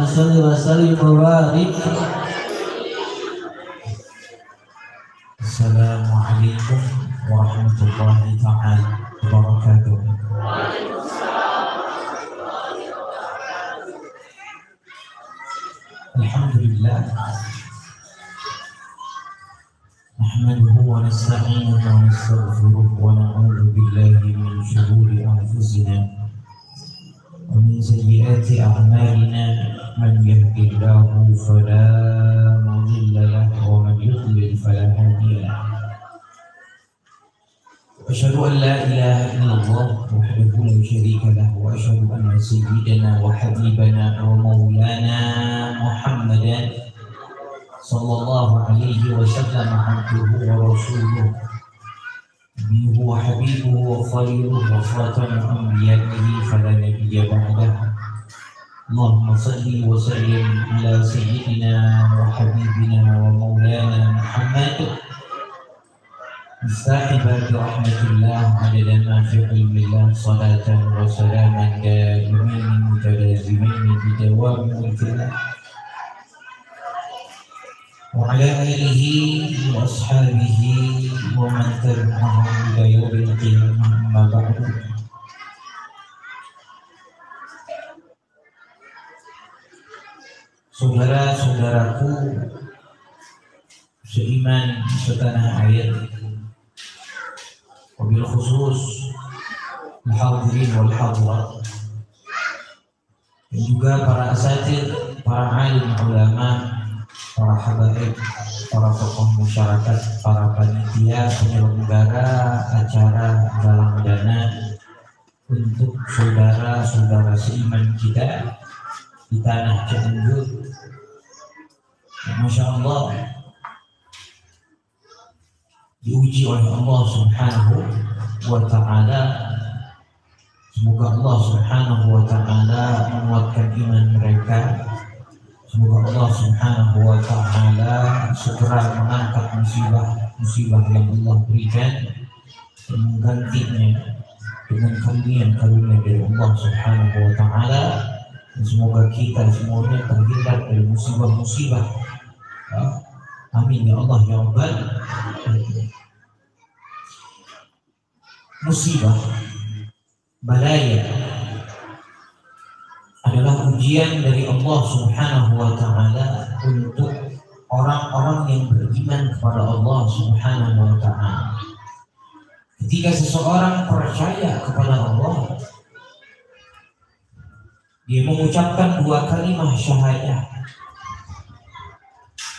salli wa sallim wa barik. Assalamualaikum warahmatullahi ta'ala wabarakatuh. Alhamdulillah. نحمده ونستعينه ونستغفره ونعوذ بالله من شرور أنفسنا ومن سيئات أعمالنا من يهد الله فلا مضل له ومن يضلل فلا هادي له وأشهد أن لا إله إلا الله وحده لا شريك له وأشهد أن سيدنا وحبيبنا ومولانا محمدا صلى الله عليه وسلم عبده ورسوله نبيه وحبيبه وخليله وخاتم أنبيائه فلا نبي بعده. اللهم صل وسلم على سيدنا وحبيبنا ومولانا محمد مستحب برحمة الله عدد ما في علم الله صلاة وسلاما دائمين متلازمين بدوام ملك الله وعلى آله وأصحابه ومن تبعهم إلى يوم القيامة. أما بعد. Saudara-saudaraku seiman setanah air, wabil khusus al-hadirin wal hadirat, dan juga para asatidz, para alim ulama, para habaib, para tokoh masyarakat, para panitia penyelenggara acara galang dana untuk saudara-saudara seiman kita di tanah Cianjur. Masya Allah, diuji oleh Allah Subhanahu wa Ta'ala. Semoga Allah Subhanahu wa Ta'ala menguatkan iman mereka. Semoga Allah Subhanahu wa Ta'ala segera mengangkat musibah yang Allah berikan dan menggantinya dengan karunia dari Allah Subhanahu wa Ta'ala. Dan semoga kita semuanya terhindar dari musibah-musibah. Amin ya Allah ya Rabbal alamin. Musibah, balaya adalah ujian dari Allah Subhanahu wa Ta'ala untuk orang-orang yang beriman kepada Allah Subhanahu wa Ta'ala. Ketika seseorang percaya kepada Allah, dia mengucapkan dua kalimat syahadah,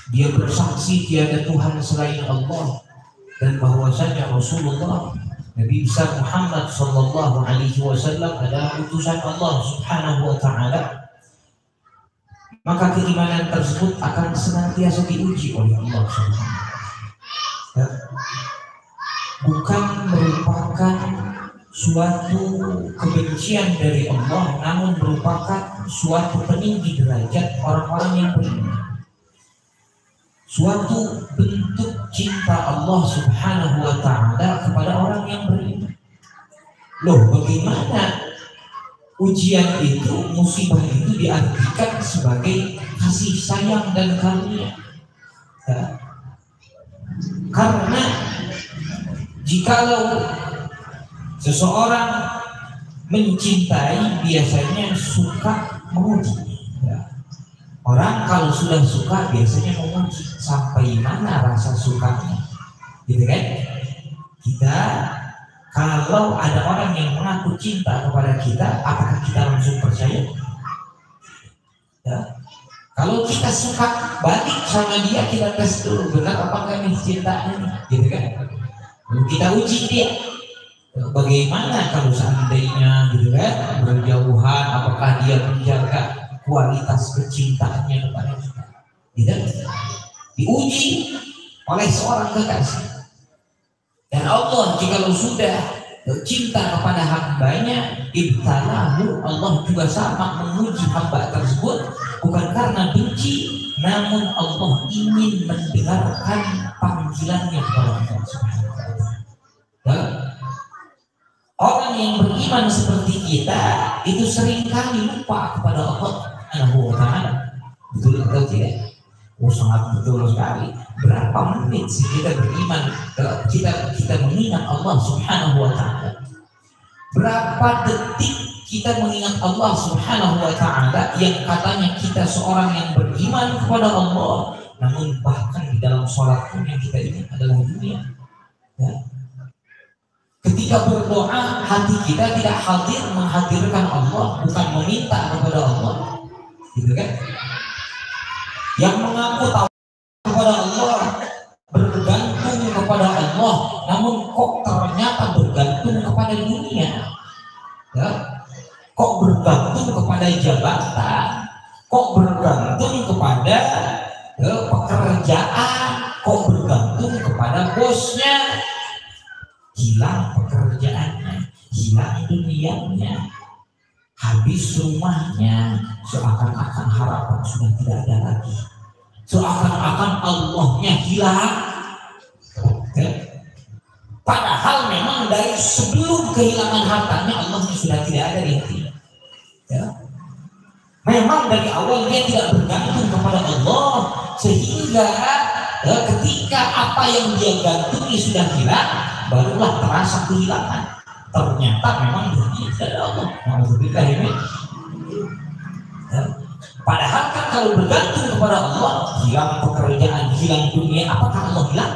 dia bersaksi tiada Tuhan selain Allah dan bahwasanya Rasulullah Nabi besar Muhammad sallallahu alaihi wasallam adalah utusan Allah Subhanahu wa Ta'ala, maka keimanan tersebut akan senantiasa diuji oleh Allah Subhanahu wa Ta'ala. Bukan merupakan suatu kebencian dari Allah, namun merupakan suatu peninggi derajat orang-orang yang beriman, suatu bentuk cinta Allah Subhanahu wa Ta'ala kepada orang yang beriman. Loh, bagaimana ujian itu, musibah itu diartikan sebagai kasih sayang dan karunia? Ya. Karena jikalau seseorang mencintai biasanya suka menguji. Ya. Orang kalau sudah suka biasanya menguji sampai mana rasa sukanya, gitu kan? Kita kalau ada orang yang mengaku cinta kepada kita, apakah kita langsung percaya? Ya. Kalau kita suka balik sama dia, kita tes dulu benar apa enggak nih cintanya, gitu kan? Lalu kita uji dia. Bagaimana kalau seandainya gitu kan berjauhan, apakah dia menjaga kualitas kecintaannya kepada kita? Tidak. Diuji oleh seorang kekasih. Dan Allah jikalau sudah cinta kepada hambanya, ibtalahu, Allah juga sama menguji hamba tersebut, bukan karena benci, namun Allah ingin mendengarkan panggilannya kepada Allah Subhanahu wa Ta'ala. Orang yang beriman seperti kita itu seringkali lupa kepada Allah. Subhanahu wa ta'ala. Betul atau tidak? Oh, sangat betul sekali. Berapa menit sih kita beriman, kita mengingat Allah Subhanahu wa ta'ala? Berapa detik kita mengingat Allah Subhanahu wa ta'ala yang katanya kita seorang yang beriman kepada Allah, namun bahkan di dalam sholat pun yang kita ingat adalah dunia. Ya. Ketika berdoa, hati kita tidak hadir menghadirkan Allah, bukan meminta kepada Allah, gitu kan? Yang mengaku tahu kepada Allah, bergantung kepada Allah, namun kok ternyata bergantung kepada dunia, ya? Kok bergantung kepada jabatan, kok bergantung kepada pekerjaan, kok bergantung kepada bosnya. Hilang pekerjaannya, hilang dunianya, habis rumahnya, seakan-akan harapan sudah tidak ada lagi, seakan-akan Allahnya hilang. Padahal memang dari sebelum kehilangan hartanya Allahnya sudah tidak ada di hatinya. Ya. Memang dari awal dia tidak bergantung kepada Allah, sehingga ketika apa yang dia gantungi sudah hilang, barulah terasa kehilangan. Ternyata memang dia tidak ada Allah. Alhamdulillah ini. Padahal kan kalau bergantung kepada Allah, hilang pekerjaan, hilang dunia, apakah Allah hilang?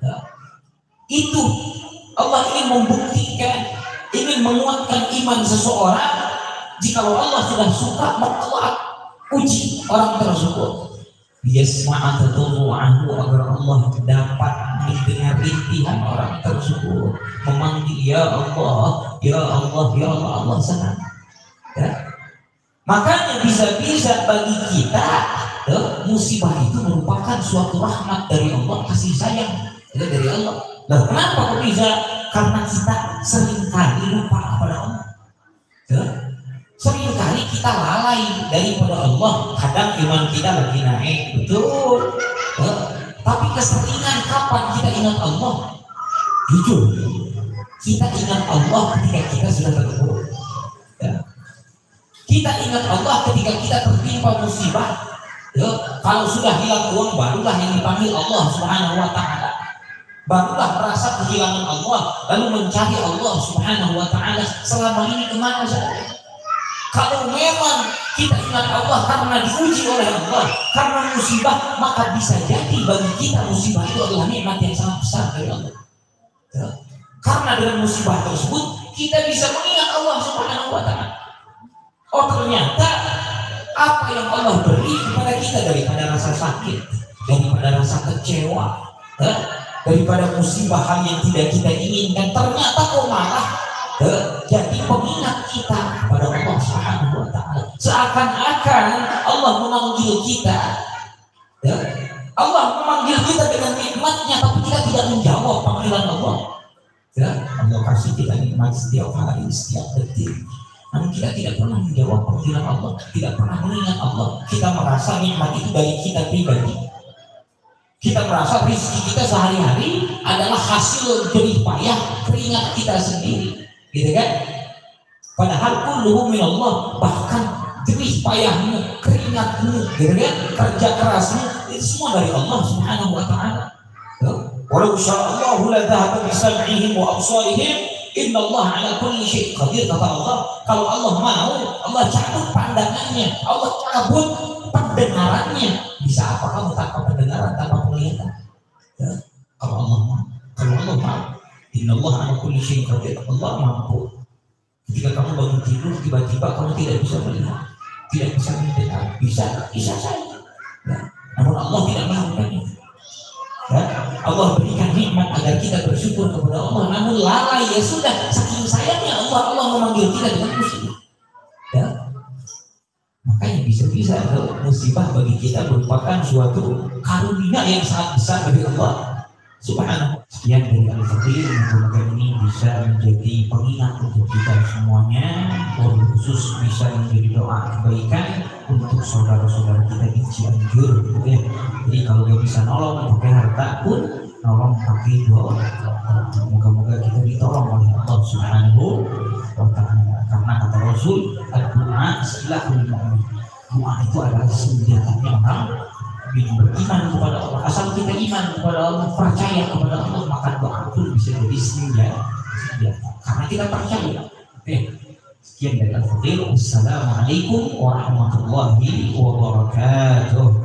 Ya. Itu Allah ingin membuktikan, ingin menguatkan iman seseorang. Jikalau Allah sudah suka, maka Allah uji orang tersebut. Yasma'a tadurru'ahu, agar Allah dapat mendengar rintihan orang tersebut, memanggil ya Allah, ya Allah, ya Allah, Allah senang. Ya. Makanya bisa-bisa bagi kita musibah itu merupakan suatu rahmat dari Allah, kasih sayang dari Allah. Nah, kenapa kok bisa? Karena kita seringkali lupa kepada Allah. Ya. Seringkali kita lalai daripada Allah. Kadang iman kita lagi naik, betul. Tapi keseringan kapan kita ingat Allah? Jujur, kita ingat Allah ketika kita sudah terpuruk. Ya. Kita ingat Allah ketika kita tertimpa musibah. Ya. Kalau sudah hilang uang, barulah yang dipanggil Allah Subhanahu wa ta'ala. Barulah merasa kehilangan Allah, lalu mencari Allah Subhanahu wa ta'ala. Selama ini kemana saja? Kalau memang kita ingat Allah karena diuji oleh Allah, karena musibah, maka bisa jadi bagi kita musibah itu adalah nikmat yang sangat besar dari Allah. Ya. Karena dengan musibah tersebut kita bisa mengingat Allah Subhanahu wa ta'ala. Oh, ternyata apa yang Allah beri kepada kita daripada rasa sakit, daripada rasa kecewa, ya, daripada musibah hal yang tidak kita inginkan, ternyata kok malah jadi pengingat kita kepada Allah Subhanahu wa ta'ala. Seakan-akan Allah memanggil kita, ya, Allah memanggil kita dengan nikmatnya, tapi kita tidak menjawab panggilan Allah. Ya, Allah kasih kita nikmat setiap hari, setiap detik, namun kita tidak pernah menjawab panggilan Allah, tidak pernah mengingat Allah. Kita merasa nikmat itu dari kita pribadi. Kita merasa rezeki kita sehari-hari adalah hasil jerih payah keringat kita sendiri, gitu kan? Padahal kulluhu minallah, bahkan jerih payahmu, keringatmu, gitu kan? Kerja kerasmu, itu semua dari Allah Subhanahu wa ta'ala. Walau sya'allahu la dhahaba bisam'ihim wa absarihim, innallaha ala kulli syai'in qadir, kata Allah. Kalau Allah mau, Allah cabut pandangannya, Allah cabut pendengarannya. Bisa apa kamu tanpa pendengaran, tanpa penglihatan? Ya. Kalau Allah mau, innallaha ala kulli syai'in qadir, Allah mampu. Ketika kamu bangun tidur, tiba-tiba kamu tidak bisa melihat, tidak bisa mendengar, bisa saja. Ya. Namun Allah tidak melakukan itu. Ya. Allah berikan nikmat agar kita bersyukur kepada Allah, namun lalai, ya sudah, saking sayangnya Allah memanggil kita dengan musibah. Ya. Makanya bisa-bisa musibah bagi kita merupakan suatu karunia yang sangat besar dari Allah Subhanahu. Sekian dari Al-Faqir, semoga ini bisa menjadi pengingat untuk kita semuanya, dan khusus bisa menjadi doa kebaikan untuk saudara-saudara kita di Cianjur. Ya. Jadi kalau dia bisa nolong pakai harta pun, nolong pakai doa. Moga-moga kita ditolong oleh Allah Subhanahu wa ta'ala. Karena kata Rasul, doa silahul mu'min. Doa itu adalah senjatanya orang yang beriman kepada Allah. Asal kita iman kepada Allah, percaya kepada Allah, maka doa itu bisa jadi senjata. Karena kita percaya. Oke. Sekian dari Al-Fadhil. Wassalamualaikum warahmatullahi wabarakatuh.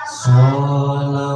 Salawatu